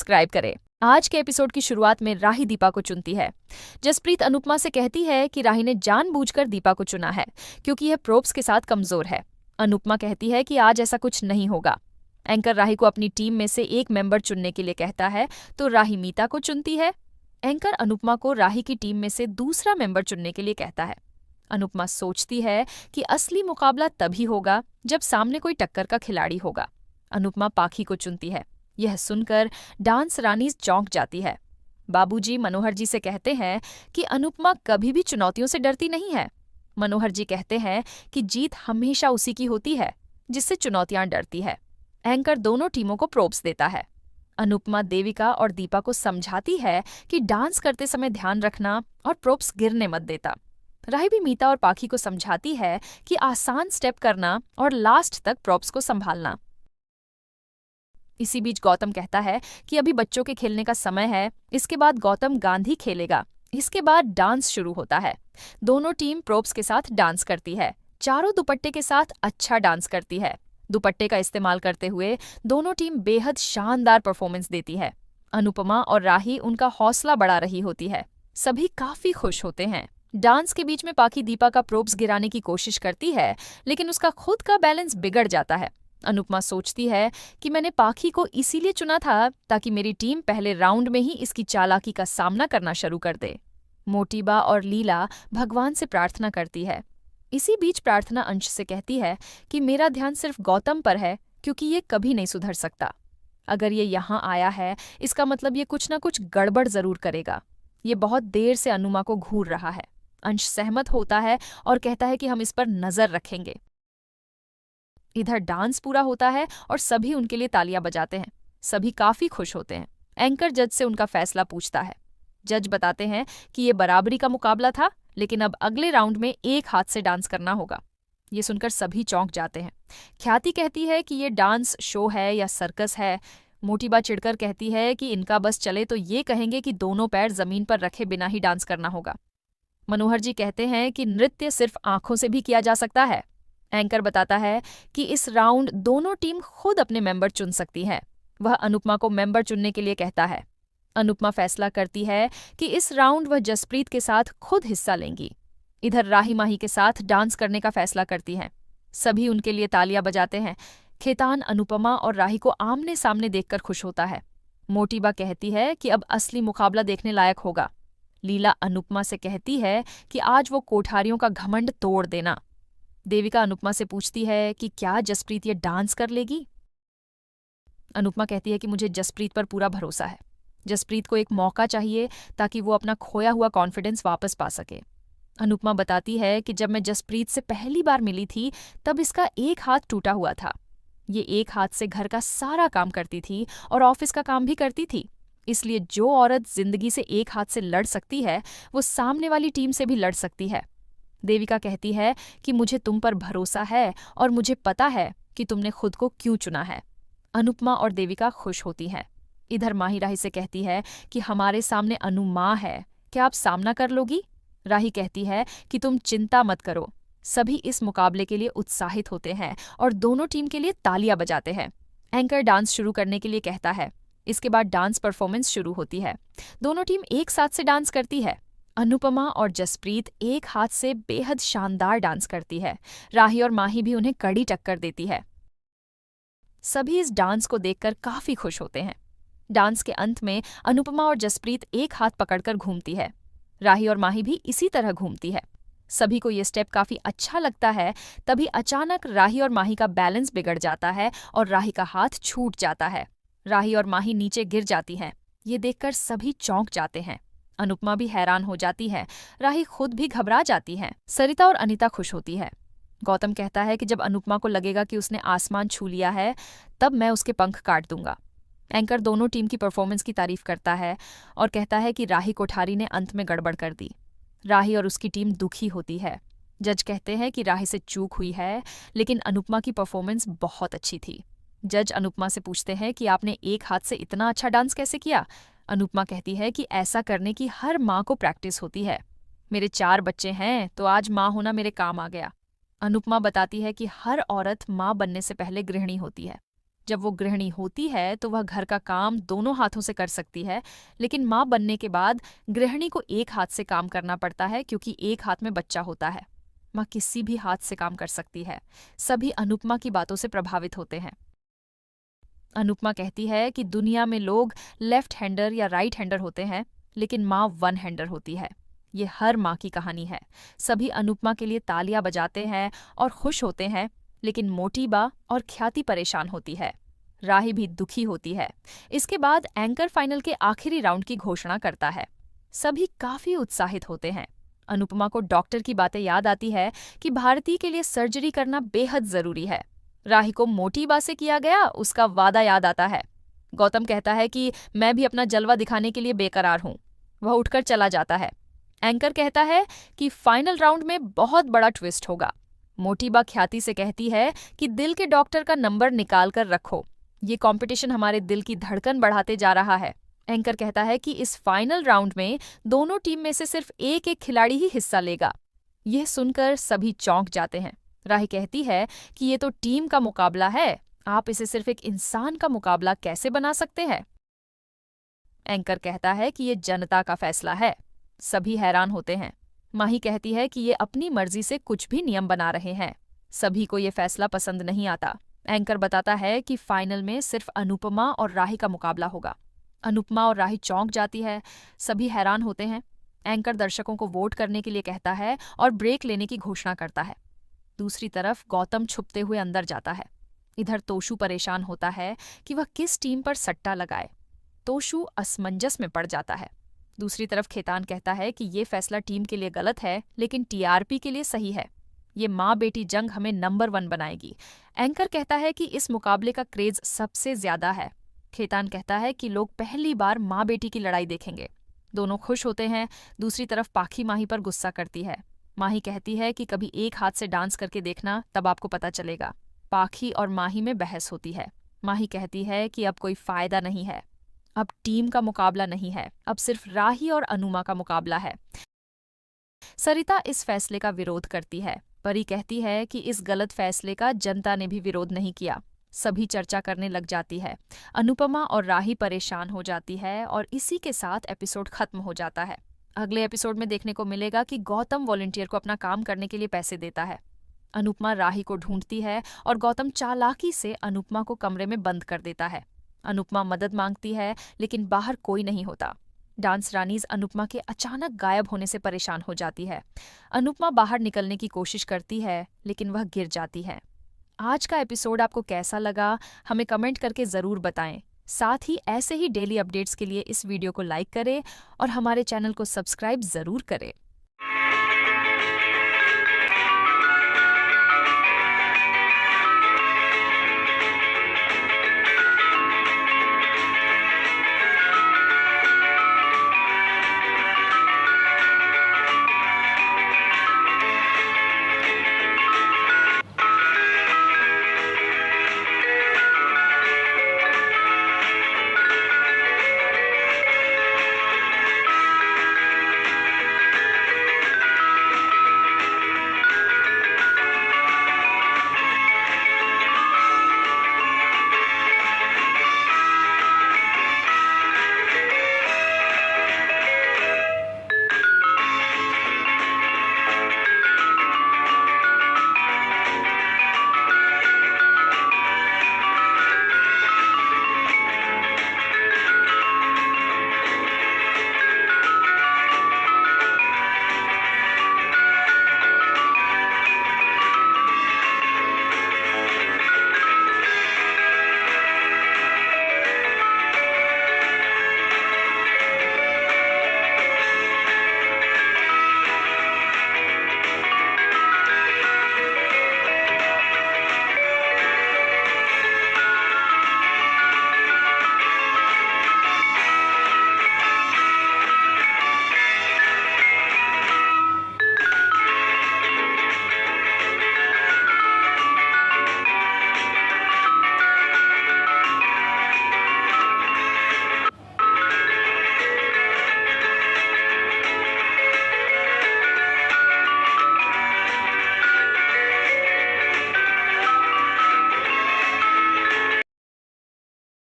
Subscribe करें। आज के एपिसोड की शुरुआत में राही दीपा को चुनती है। जसप्रीत अनुपमा से कहती है कि राही ने जानबूझकर दीपा को चुना है क्योंकि यह प्रोब्स के साथ कमजोर है। अनुपमा कहती है कि आज ऐसा कुछ नहीं होगा। एंकर राही को अपनी टीम में से एक मेंबर चुनने के लिए कहता है तो राही मीता को चुनती है। एंकर अनुपमा को राही की टीम में से दूसरा मेंबर चुनने के लिए कहता है। अनुपमा सोचती है कि असली मुकाबला तभी होगा जब सामने कोई टक्कर का खिलाड़ी होगा। अनुपमा पाखी को चुनती है। यह सुनकर डांस रानी चौंक जाती है। बाबूजी मनोहर जी से कहते हैं कि अनुपमा कभी भी चुनौतियों से डरती नहीं है। मनोहर जी कहते हैं कि जीत हमेशा उसी की होती है जिससे चुनौतियां डरती है। एंकर दोनों टीमों को प्रोब्स देता है। अनुपमा देविका और दीपा को समझाती है कि डांस करते समय ध्यान रखना और प्रोब्स गिरने मत देता। राही भी मीता और पाखी को समझाती है कि आसान स्टेप करना और लास्ट तक प्रोब्स को संभालना। इसी बीच गौतम कहता है कि अभी बच्चों के खेलने का समय है, इसके बाद गौतम गांधी खेलेगा। इसके बाद डांस शुरू होता है। दोनों टीम प्रोब्स के साथ डांस करती है। चारों दुपट्टे के साथ अच्छा डांस करती है। दुपट्टे का इस्तेमाल करते हुए दोनों टीम बेहद शानदार परफॉर्मेंस देती है। अनुपमा और राही उनका हौसला बढ़ा रही होती है। सभी काफी खुश होते हैं। डांस के बीच में पाखी दीपा का प्रोब्स गिराने की कोशिश करती है, लेकिन उसका खुद का बैलेंस बिगड़ जाता है। अनुपमा सोचती है कि मैंने पाखी को इसीलिए चुना था ताकि मेरी टीम पहले राउंड में ही इसकी चालाकी का सामना करना शुरू कर दे। मोटीबा और लीला भगवान से प्रार्थना करती है। इसी बीच प्रार्थना अंश से कहती है कि मेरा ध्यान सिर्फ गौतम पर है क्योंकि ये कभी नहीं सुधर सकता। अगर ये यहाँ आया है इसका मतलब ये कुछ ना कुछ गड़बड़ जरूर करेगा। ये बहुत देर से अनुमा को घूर रहा है। अंश सहमत होता है और कहता है कि हम इस पर नजर रखेंगे। इधर डांस पूरा होता है और सभी उनके लिए तालियां बजाते हैं। सभी काफी खुश होते हैं। एंकर जज से उनका फैसला पूछता है। जज बताते हैं कि ये बराबरी का मुकाबला था, लेकिन अब अगले राउंड में एक हाथ से डांस करना होगा। ये सुनकर सभी चौंक जाते हैं। ख्याति कहती है कि ये डांस शो है या सर्कस है। मोटीबा चिढ़कर कहती है कि इनका बस चले तो ये कहेंगे कि दोनों पैर जमीन पर रखे बिना ही डांस करना होगा। मनोहर जी कहते हैं कि नृत्य सिर्फ आंखों से भी किया जा सकता है। एंकर बताता है कि इस राउंड दोनों टीम खुद अपने मेंबर चुन सकती है। वह अनुपमा को मेंबर चुनने के लिए कहता है। अनुपमा फैसला करती है कि इस राउंड वह जसप्रीत के साथ खुद हिस्सा लेंगी। इधर राही माही के साथ डांस करने का फैसला करती हैं। सभी उनके लिए तालियां बजाते हैं। खेतान अनुपमा और राही को आमने सामने देखकर खुश होता है। मोटीबा कहती है कि अब असली मुकाबला देखने लायक होगा। लीला अनुपमा से कहती है कि आज वो कोठारियों का घमंड तोड़ देना। देविका अनुपमा से पूछती है कि क्या जसप्रीत ये डांस कर लेगी। अनुपमा कहती है कि मुझे जसप्रीत पर पूरा भरोसा है। जसप्रीत को एक मौका चाहिए ताकि वो अपना खोया हुआ कॉन्फिडेंस वापस पा सके। अनुपमा बताती है कि जब मैं जसप्रीत से पहली बार मिली थी तब इसका एक हाथ टूटा हुआ था। ये एक हाथ से घर का सारा काम करती थी और ऑफिस का काम भी करती थी। इसलिए जो औरत जिंदगी से एक हाथ से लड़ सकती है वो सामने वाली टीम से भी लड़ सकती है। देविका कहती है कि मुझे तुम पर भरोसा है और मुझे पता है कि तुमने खुद को क्यों चुना है। अनुपमा और देविका खुश होती हैं। इधर माही राही से कहती है कि हमारे सामने अनु माँ है, क्या आप सामना कर लोगी? राही कहती है कि तुम चिंता मत करो। सभी इस मुकाबले के लिए उत्साहित होते हैं और दोनों टीम के लिए तालियां बजाते हैं। एंकर डांस शुरू करने के लिए कहता है। इसके बाद डांस परफॉर्मेंस शुरू होती है। दोनों टीम एक साथ से डांस करती है। अनुपमा और जसप्रीत एक हाथ से बेहद शानदार डांस करती है। राही और माही भी उन्हें कड़ी टक्कर देती है। सभी इस डांस को देखकर काफी खुश होते हैं। डांस के अंत में अनुपमा और जसप्रीत एक हाथ पकड़कर घूमती है। राही और माही भी इसी तरह घूमती है। सभी को ये स्टेप काफी अच्छा लगता है। तभी अचानक राही और माही का बैलेंस बिगड़ जाता है और राही का हाथ छूट जाता है। राही और माही नीचे गिर जाती हैं। ये देखकर सभी चौंक जाते हैं। अनुपमा भी हैरान हो जाती है। राही खुद भी घबरा जाती है। सरिता और अनीता खुश होती है। गौतम कहता है कि जब अनुपमा को लगेगा कि उसने आसमान छू लिया है तब मैं उसके पंख काट दूंगा। एंकर दोनों टीम की परफॉर्मेंस की तारीफ करता है और कहता है कि राही कोठारी ने अंत में गड़बड़ कर दी। राही और उसकी टीम दुखी होती है। जज कहते हैं कि राही से चूक हुई है, लेकिन अनुपमा की परफॉर्मेंस बहुत अच्छी थी। जज अनुपमा से पूछते हैं कि आपने एक हाथ से इतना अच्छा डांस कैसे किया? अनुपमा कहती है कि ऐसा करने की हर माँ को प्रैक्टिस होती है। मेरे 4 बच्चे हैं तो आज माँ होना मेरे काम आ गया। अनुपमा बताती है कि हर औरत माँ बनने से पहले गृहिणी होती है। जब वो गृहिणी होती है तो वह घर का काम दोनों हाथों से कर सकती है, लेकिन माँ बनने के बाद गृहिणी को एक हाथ से काम करना पड़ता है क्योंकि एक हाथ में बच्चा होता है। माँ किसी भी हाथ से काम कर सकती है। सभी अनुपमा की बातों से प्रभावित होते हैं। अनुपमा कहती है कि दुनिया में लोग लेफ्ट हैंडर या राइट हैंडर होते हैं, लेकिन माँ वन हैंडर होती है। ये हर माँ की कहानी है। सभी अनुपमा के लिए तालियां बजाते हैं और खुश होते हैं, लेकिन मोटी बा और ख्याति परेशान होती है। राही भी दुखी होती है। इसके बाद एंकर फाइनल के आखिरी राउंड की घोषणा करता है। सभी काफी उत्साहित होते हैं। अनुपमा को डॉक्टर की बातें याद आती है कि भारती के लिए सर्जरी करना बेहद जरूरी है। राही को मोटी बा से किया गया उसका वादा याद आता है। गौतम कहता है कि मैं भी अपना जलवा दिखाने के लिए बेकरार हूं। वह उठकर चला जाता है। एंकर कहता है कि फाइनल राउंड में बहुत बड़ा ट्विस्ट होगा। मोटी बा ख्याति से कहती है कि दिल के डॉक्टर का नंबर निकाल कर रखो, ये कंपटीशन हमारे दिल की धड़कन बढ़ाते जा रहा है। एंकर कहता है कि इस फाइनल राउंड में दोनों टीम में से सिर्फ एक एक खिलाड़ी ही हिस्सा लेगा। यह सुनकर सभी चौंक जाते हैं। राही कहती है कि ये तो टीम का मुकाबला है, आप इसे सिर्फ एक इंसान का मुकाबला कैसे बना सकते हैं। एंकर कहता है कि ये जनता का फैसला है। सभी हैरान होते हैं। माही कहती है कि ये अपनी मर्जी से कुछ भी नियम बना रहे हैं। सभी को ये फैसला पसंद नहीं आता। एंकर बताता है कि फाइनल में सिर्फ अनुपमा और राही का मुकाबला होगा। अनुपमा और राही चौंक जाती है। सभी हैरान होते हैं। एंकर दर्शकों को वोट करने के लिए कहता है और ब्रेक लेने की घोषणा करता है। दूसरी तरफ गौतम छुपते हुए अंदर जाता है। इधर तोशु परेशान होता है कि वह किस टीम पर सट्टा लगाए। तोशु असमंजस में पड़ जाता है। दूसरी तरफ खेतान कहता है कि ये फैसला टीम के लिए गलत है, लेकिन टीआरपी के लिए सही है। ये माँ बेटी जंग हमें नंबर 1 बनाएगी। एंकर कहता है कि इस मुकाबले का क्रेज सबसे ज्यादा है। खेतान कहता है कि लोग पहली बार माँ बेटी की लड़ाई देखेंगे। दोनों खुश होते हैं। दूसरी तरफ पाखी माही पर गुस्सा करती है। माही कहती है कि कभी एक हाथ से डांस करके देखना, तब आपको पता चलेगा। पाखी और माही में बहस होती है। माही कहती है कि अब कोई फायदा नहीं है, अब टीम का मुकाबला नहीं है, अब सिर्फ राही और अनुमा का मुकाबला है। सरिता इस फैसले का विरोध करती है। परी कहती है कि इस गलत फैसले का जनता ने भी विरोध नहीं किया। सभी चर्चा करने लग जाती है। अनुपमा और राही परेशान हो जाती है और इसी के साथ एपिसोड खत्म हो जाता है। अगले एपिसोड में देखने को मिलेगा कि गौतम वॉलंटियर को अपना काम करने के लिए पैसे देता है। अनुपमा राही को ढूंढती है और गौतम चालाकी से अनुपमा को कमरे में बंद कर देता है। अनुपमा मदद मांगती है, लेकिन बाहर कोई नहीं होता। डांस रानीज अनुपमा के अचानक गायब होने से परेशान हो जाती है। अनुपमा बाहर निकलने की कोशिश करती है, लेकिन वह गिर जाती है। आज का एपिसोड आपको कैसा लगा, हमें कमेंट करके ज़रूर बताएं। साथ ही ऐसे ही डेली अपडेट्स के लिए इस वीडियो को लाइक करें और हमारे चैनल को सब्सक्राइब ज़रूर करें।